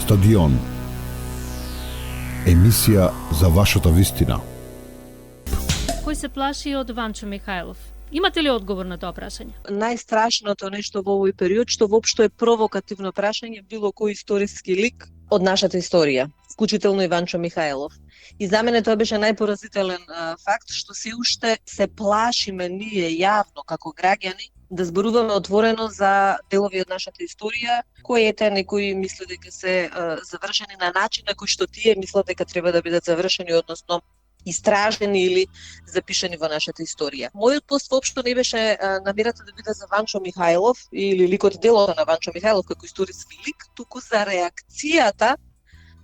Стадион. Емисија за вашата вистина. Кој се плаши од Ванчо Михајлов? Имате ли одговор на тоа прашање? Најстрашното нешто во овој период, што воопшто е провокативно прашање, било кој историски лик од нашата историја, вклучително и Ванчо Михајлов. И за мене тоа беше најпоразителен факт, што се уште се плашиме ние јавно како граѓани да зборуваме отворено за делови од нашата историја, кои ете некои мислат дека се завршени на начин на кој што тие мислат дека треба да бидат завршени, односно истражени или запишани во нашата историја. Мојот пост воопшто не беше намерата да биде за Ванчо Михајлов или ликот делото на Ванчо Михајлов како историски лик, туку за реакцијата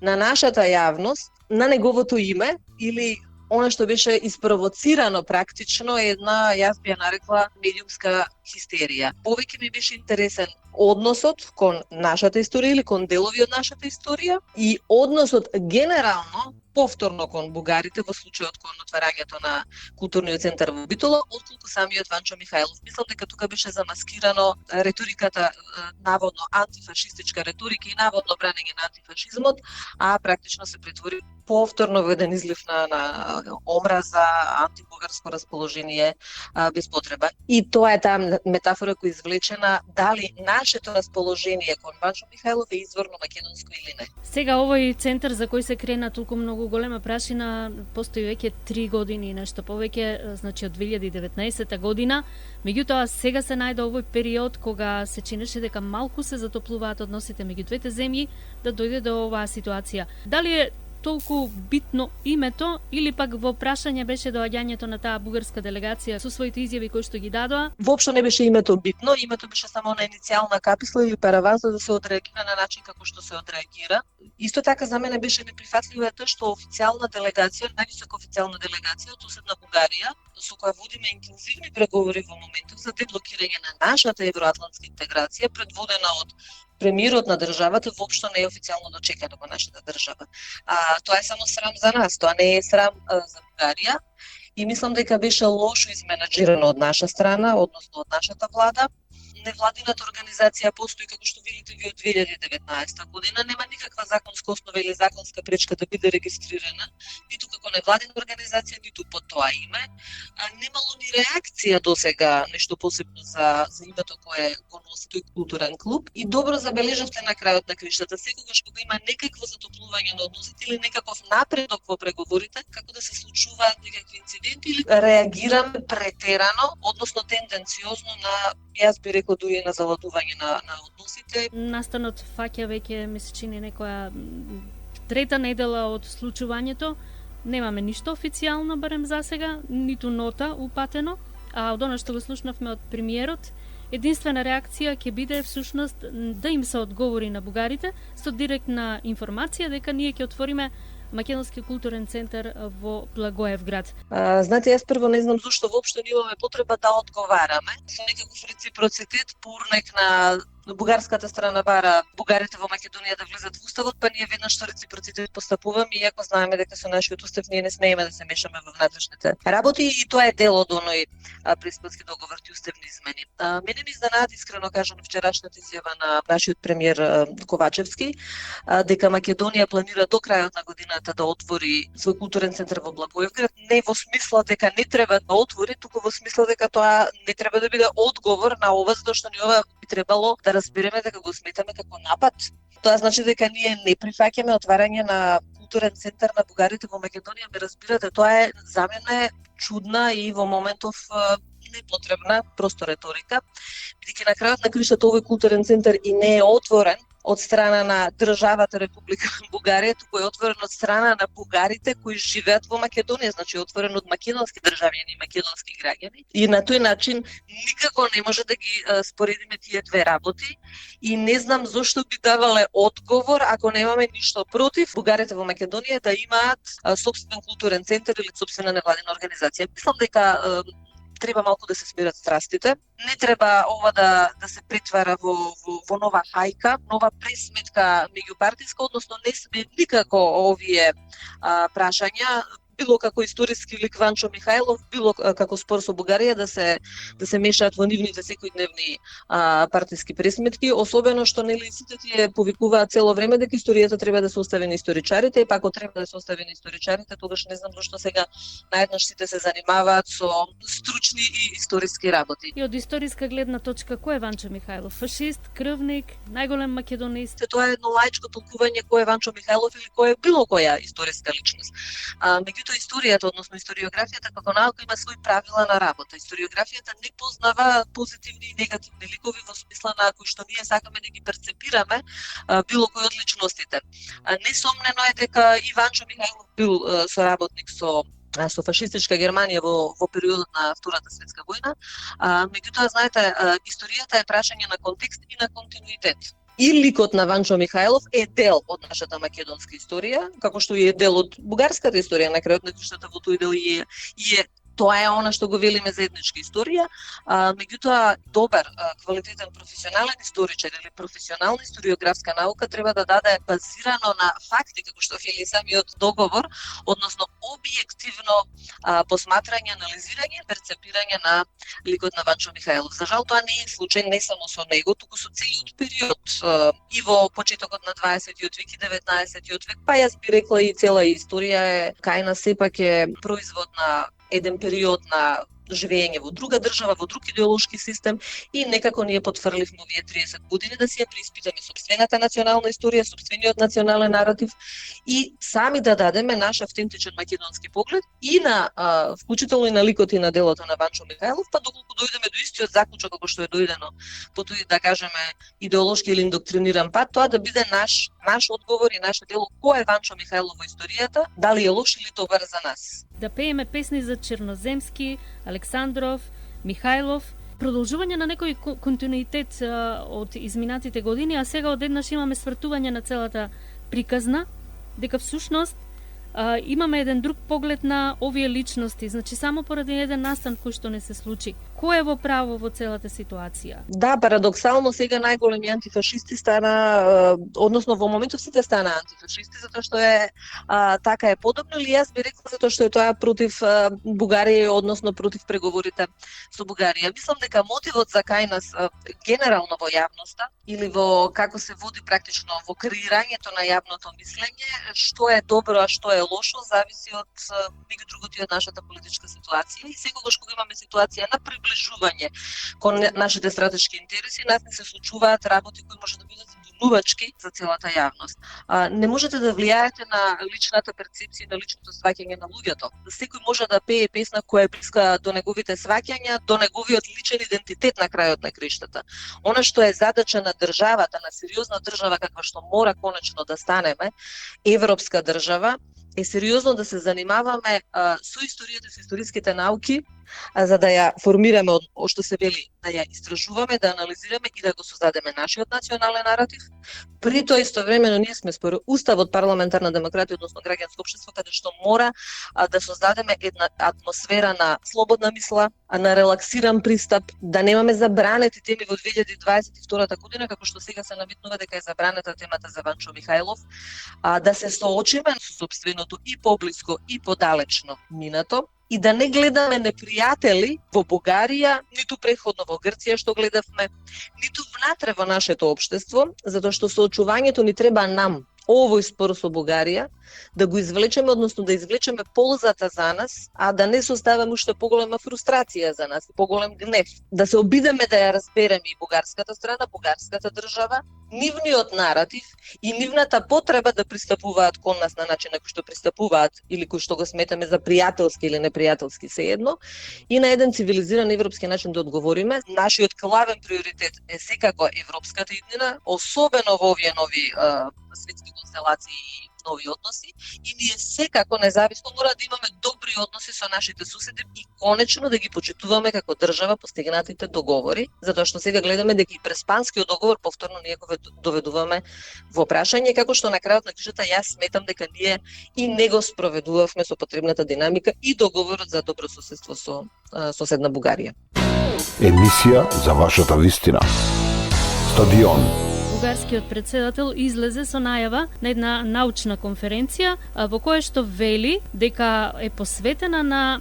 на нашата јавност на неговото име или она што беше испровоцирано практично една, јас би ја нарекла, медиумска хистерија. Повеќе ми беше интересен односот кон нашата историја или кон делови од нашата историја и односот генерално повторно кон бугарите во случајот кон отварањето на културниот центар во Битола, отколку самиот Ванчо Михајлов. Мислам дека тука беше замаскирано риториката, наводно антифашистичка риторика и наводно бранење на антифашизмот, а практично се претвори повторно во еден излив на омраза, антибугарско расположение без потреба. И тоа е таа метафора која е извлечена дали нашето расположение кон Ванчо Михајлов е изворно македонско или не. Сега овој центар за кој се крена толку многу голема прашина постои веќе 3 години и нешто повеќе, значи од 2019 година. Меѓутоа сега се најде овој период кога се чинеше дека малку се затоплуваат односите меѓу двете земји да дојде до оваа ситуација. Дали е толку битно името или пак во прашање беше доаѓањето на таа бугарска делегација со своите изјави кои што ги дадоа? Воопшто не беше името битно, името беше само на иницијална каписла или параван за да се одреагира на начин како што се одреагира. Исто така за мене беше неприфатливо е тоа што официјална делегација, највисока официјална делегација од соседна Бугарија, со која водиме интензивни преговори во моментов за деблокирање на нашата евроатлантска интеграција, предводена од премиерот на државата, воопшто не е официјално дочекано во нашата држава. Тоа е само срам за нас, тоа не е срам за Бугарија. И мислам дека беше лошо изменаџирано од наша страна, односно од нашата влада. Невладината организација постои, како што видите ви, од 2019 година. Нема никаква законска основа или законска пречка да биде регистрирана, ниту како невладина организација, ниту под тоа име. Немало ни реакција до сега, нешто посебно за името кое го носи тој културен клуб. И добро забележавте на крајот на криштата, секогаш кога има некакво затоплување на односите или некаков напредок во преговорите, како да се случуваат некакви инциденти или реагираме претерано, односно тенденциозно на, јас би рекла, дури на заладување на односите. Настанот фаќа веќе ми се чини некоја трета недела од случувањето. Немаме ништо официјално барем за сега, ниту нота упатено, а од она што го слушнавме од премиерот, единствена реакција ќе биде всушност да им се одговори на бугарите со директна информација дека ние ќе отвориме Македонски културен центар во Благоевград. Знаете, јас прво не знам зошто воопшто не имаме потреба да одговараме. Со некаков реципроцитет, урнек на бугарската страна бара бугарите во Македонија да влезат во уставот, па ние веднаш со реципроцитет постапуваме, иако знаеме дека со нашиот устав ние не смееме да се мешаме во внатрешните работи и тоа е дел од оној преспански договор и уставни измени. Мене ми изненади, искрено кажам, вчерашната изјава на нашиот премиер Ковачевски дека Македонија планира до крајот на годината да отвори свој културен центар во Благоевград, не во смисла дека не треба да отвори, туку во смисла дека тоа не треба да биде одговор на ова, затоа што ни ова би требало да разбереме дека го сметаме како напад. Тоа значи дека ние не прифаќаме отварање на културен центар на бугарите во Македонија. Ме разбирате, тоа е за мене чудна и во моментов непотребна просто реторика, бидејќи на крајот на криштата овој културен центар и не е отворен од страна на државата Република Бугарија, туку е отворен од страна на бугарите кои живеат во Македонија, значи е отворен од македонски државјани и македонски граѓани. И на тој начин никако не може да ги споредиме тие две работи и не знам зошто би давале одговор ако немаме ништо против бугарите во Македонија да имаат сопствен културен центар или сопствена невладина организација. Мислам дека треба малку да се смират страстите. Не треба ова да се претвара во нова хајка, нова пресметка меѓупартиска, односно не сме никако овие прашања било како историски лик Ванчо Михајлов, било како спор со Бугарија да се мешаат во нивните секојдневни партиски пресметки, особено што нели сите тие повикуваат цело време дека историјата треба да се остави на историчарите, и па ако треба да се остави на историчарите, тогаш не знам зашто сега наеднаш сите се занимаваат со стручни и историски работи. И од историска гледна точка, кој е Ванчо Михајлов? Фашист, крвник, најголем македонист? Тоа е едно лаичко толкување кој е Ванчо Михајлов или кој е било која историска личност. Меѓутоа историјата, односно историографијата како наука има свои правила на работа. Историографијата не познава позитивни и негативни ликови во смисла на кои што ние сакаме да ги перцепираме било кој од личностите. Несомнено е дека и Ванчо Михајлов бил соработник со фашистичка Германија во периодот на Втората светска војна. Меѓутоа, знаете, историјата е прашање на контекст и на континуитет. И ликот на Ванчо Михајлов е дел од нашата македонска историја, како што и е дел од бугарската историја, на крајот на краищата во тој дел и е тоа е она што го велиме заедничка историја, меѓутоа добар, квалитетен професионален историчар или професионална историографска наука треба да даде базирано на факти, како што вели самиот договор, односно објективно посматрање, анализирање, перцепирање на ликот на Ванчо Михајлов. За жал тоа не е случај не само со него, туку со целиот период и во почетокот на 20-тиот век и 19-тиот век, па јас би рекла и цела историја е кај нас сепак е производ на еден период на живење во друга држава, во друг идеолошки систем, и некако ние потфрливме овие 30 години да си ја преиспитаме сопствената национална историја, сопствениот национален наратив и сами да дадеме наш автентичен македонски поглед и на вклучително и на ликот и на делото на Ванчо Михајлов, па доколку дојдеме до истиот заклучок како што е дојдено по тој, да кажеме, идеолошки или индоктриниран пат, тоа да биде наш одговор и наше дело кој е Ванчо Михајлов во историјата, дали е лош или добар за нас. Да пееме песни за Черноземски, Александров, Михајлов, продолжување на некој континуитет од изминатите години, а сега одеднаш имаме свртување на целата приказна, дека всушност имаме еден друг поглед на овие личности, значи само поради еден настан кој што не се случи. Кој е во право во целата ситуација? Да, парадоксално сега најголеми антифашисти стана, односно во моментов сите стана антифашисти, затоа што е така е подобно, или јас би рекла затоа што е тоа против Бугарија, односно против преговорите со Бугарија. Мислам дека мотивот за кај нас генерално во јавноста или во како се води практично во креирањето на јавното мислење, што е добро, а што е лошо, зависи од меѓу другото и од нашата политичка ситуација. И секогаш кога имаме ситуација на приближување кон нашите стратешки интереси, нас не се случуваат работи кои може да бидат збунувачки за целата јавност. Не можете да влијаете на личната перцепција, на личното сваќање на луѓето. Секој може да пее песна која е блиска до неговите сваќања, до неговиот личен идентитет на крајот на краиштата. Она што е задача на државата, на сериозна држава каква што мора конечно да станеме, европска држава, е сериозно да се занимаваме со историјата, со историските науки, за да ја формираме, што се вели, да ја истражуваме, да анализираме и да го создадеме нашиот национален наратив. При тоа истовремено ние сме според Уставот парламентарна демократија, односно граѓанско општество, каде што мора да создадеме една атмосфера на слободна мисла, на релаксиран пристап, да немаме забранети теми во 2022 година, како што сега се навитнува дека е забранета темата за Ванчо Михајлов, да се соочиме со сопственото и поблиско и подалечно минато, и да не гледаме непријатели во Бугарија, ниту претходно во Грција што гледавме, ниту внатре во нашето општество, затоа што соочувањето ни треба нам, овој спор со Бугарија, да го извлечеме, односно да извлечеме ползата за нас, а да не составаме уште поголема фрустрација за нас, поголем гнев. Да се обидеме да ја разбереме и бугарската страна, бугарската држава, нивниот наратив и нивната потреба да пристапуваат кон нас на начин на кој што пристапуваат или кој што го сметаме за пријателски или непријателски сеедно, и на еден цивилизиран европски начин да одговориме. Нашиот главен приоритет е секако европската иднина, особено во овие нови светски констелации и нови односи, и ние секако независно мора да имаме добри односи со нашите суседи и конечно да ги почитуваме како држава постигнатите договори, затоа што сега гледаме дека и преспанскиот договор повторно ние го доведуваме во прашање, како што на крајот на кришата јас сметам дека ние и не го спроведувавме со потребната динамика и договорот за добрососедство со соседна Бугарија. Емисија за вашата вистина. Стадион. бугарскиот председател излезе со најава на една научна конференција во која што вели дека е посветена на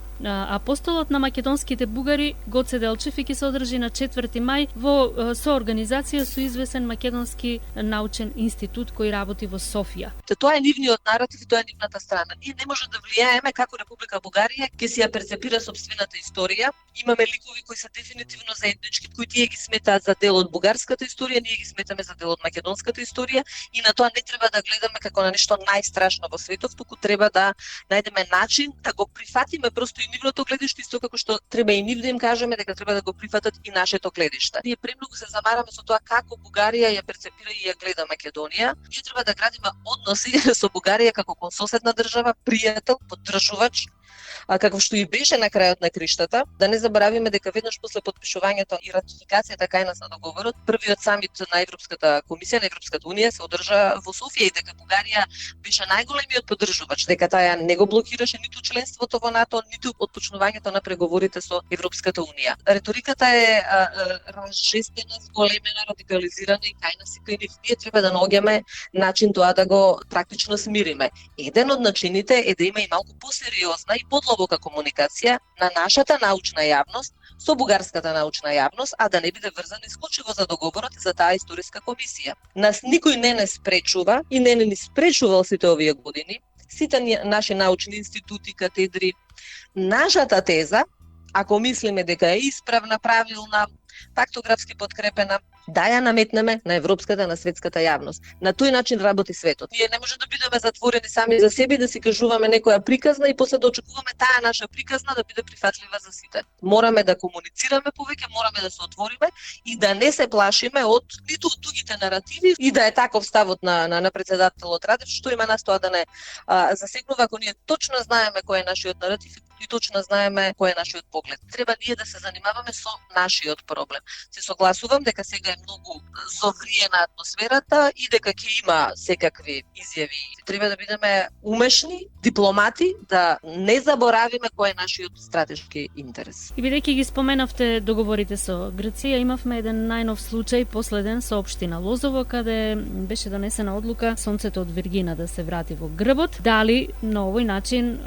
апостолот на македонските бугари Гоце Делчев и ќе се одржи на 4 мај во соорганизација со известен македонски научен институт кој работи во Софија. Тоа е нивниот наратив и тоа е нивната страна. Ние не може да влијаеме како Република Бугарија ќе си ја перцепира сопствената историја. Имаме ликови кои се дефинитивно заеднички, кои тие ги сметаат за дел од бугарската историја, ние ги сметаме за дел од македонската историја и на тоа не треба да гледаме како на нешто најстрашно во светот, туку треба да најдеме начин да го прифатиме просто и нивното гледиште, исто како што треба и нив да им кажеме дека треба да го прифатат и нашето гледиште. Ние премногу се замараме со тоа како Бугарија ја перцепира и ја гледа Македонија. Ние треба да градиме односи со Бугарија како кон соседна држава, пријател, поддржувач, каков што и беше на крајот на криштата. Да не заборавиме дека веднаш после подпишувањето и ратификацијата кај нас на договорот, првиот самит на Европската комисија, на Европската унија се одржа во Софија и дека Бугарија беше најголемиот поддржувач, дека таа не го блокираше ниту членството во НАТО, ниту отпочнувањето на преговорите со Европската унија. Реториката е разжестена, зголемена, радикализирана и кај нас и кај нив. Ние треба да наоѓаме начин тоа да го практично смириме. Еден од начините е да има и малку посериозна и подлабока комуникација на нашата научна јавност со бугарската научна јавност, а да не биде врзана исклучиво за договорот и за таа историска комисија. Нас никој не спречува и не ни спречувал сите овие години, сите наши научни институти, катедри. Нашата теза, ако мислиме дека е исправна, правилна, фактографски подкрепена, да ја наметнеме на европската, на светската јавност. На тој начин работи светот. Ние не може да бидеме затворени сами за себе, да си кажуваме некоја приказна и после да очекуваме таа наша приказна да биде прифатлива за сите. Мораме да комуницираме повеќе, мораме да се отвориме и да не се плашиме од ниту од тугите наративи и да е таков ставот на председателот Радев, што има нас тоа да не засегнува, ако ние точно знаеме кој е нашиот наратив и точно знаеме кој е нашиот поглед. Треба ние да се занимаваме со нашиот проблем. Се согласувам дека сега е многу зовриена атмосферата и дека ќе има секакви изјави. Треба да бидеме умешни, дипломати, да не заборавиме кој е нашиот стратешки интерес. И бидејќи ги споменавте договорите со Грција, имавме еден најнов случај последен со општина Лозово, каде беше донесена одлука сонцето од Виргина да се врати во грбот. Дали на овој начин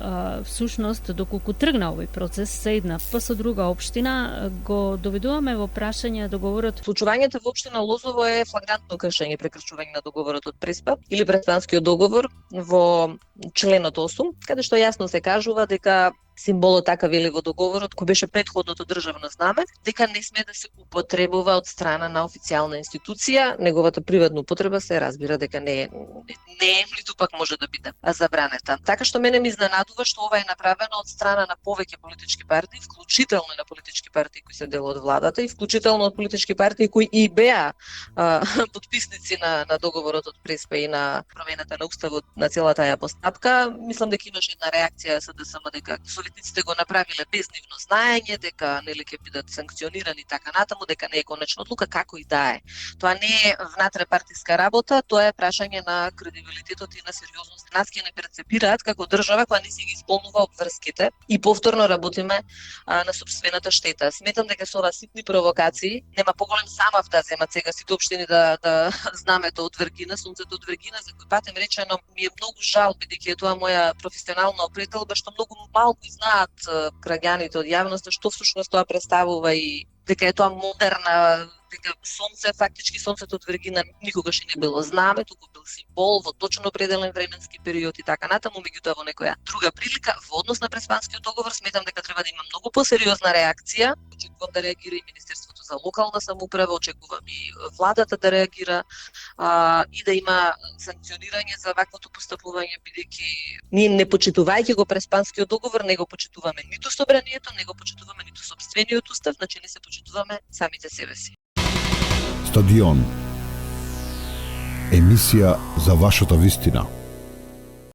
всушност доколку тргна овој процес се една па со друга општина го доведуваме во прашање договорот. Случувањето во општина Лозово е флагрантно кршење, прекршување на договорот од Преспа или Преспанскиот договор во членот 8, каде што јасно се кажува дека символот така вели во договорот, кој беше претходното државно знаме, дека не сме да се употребува од страна на официјална институција, неговата приватна употреба се разбира дека не е ниту пак може да биде забранета. Така што мене ми изненадува што ова е направено од страна на повеќе политички партии, вклучително на политички партии кои се дел од владата и вклучително од политички партии кои и беа подписници на договорот од Преспа и на промената на уставот на целата таа постапка. Мислам дека имаше една реакција СДСМ дека советниците го направиле без нивно знаење, дека нели ќе бидат санкционирани така натаму, дека не е конечна одлука, како и да е. Тоа не е внатре-партиска работа, тоа е прашање на кредибилитетот и на сериозност. Нас ќе не перцепираат како држава која не си ги исполнува обврските и повторно работиме на сопствената штета. Сметам дека со ова ситни провокации нема поголем замав да земат сега сите општини да знамето од Виргина, сонцето од Виргина, за кој патем речено ми е многу жал, бидејќи е тоа моја професионална опретелба, што многу малку знаат граѓаните од јавноста што всушност тоа представува и дека е тоа модерна, дека сонце, фактички сонцето од Виргина никогаш не било знаме, туку бил символ во точно определен временски период и така натаму, меѓутоа во некоја друга прилика во однос на Преспанскиот договор сметам дека треба да има многу посериозна реакција. Очекувам да реагира и Министерството за локална самоуправа, очекувам и владата да реагира и да има санкционирање за ваквото постапување, бидејќи ние не почитувајќи го Преспанскиот договор, не го почитуваме ниту собранието, не го почитуваме ниту сопствениот устав, значи не се почитуваме самите себе си. Стадион. Емисија за вашата вистина.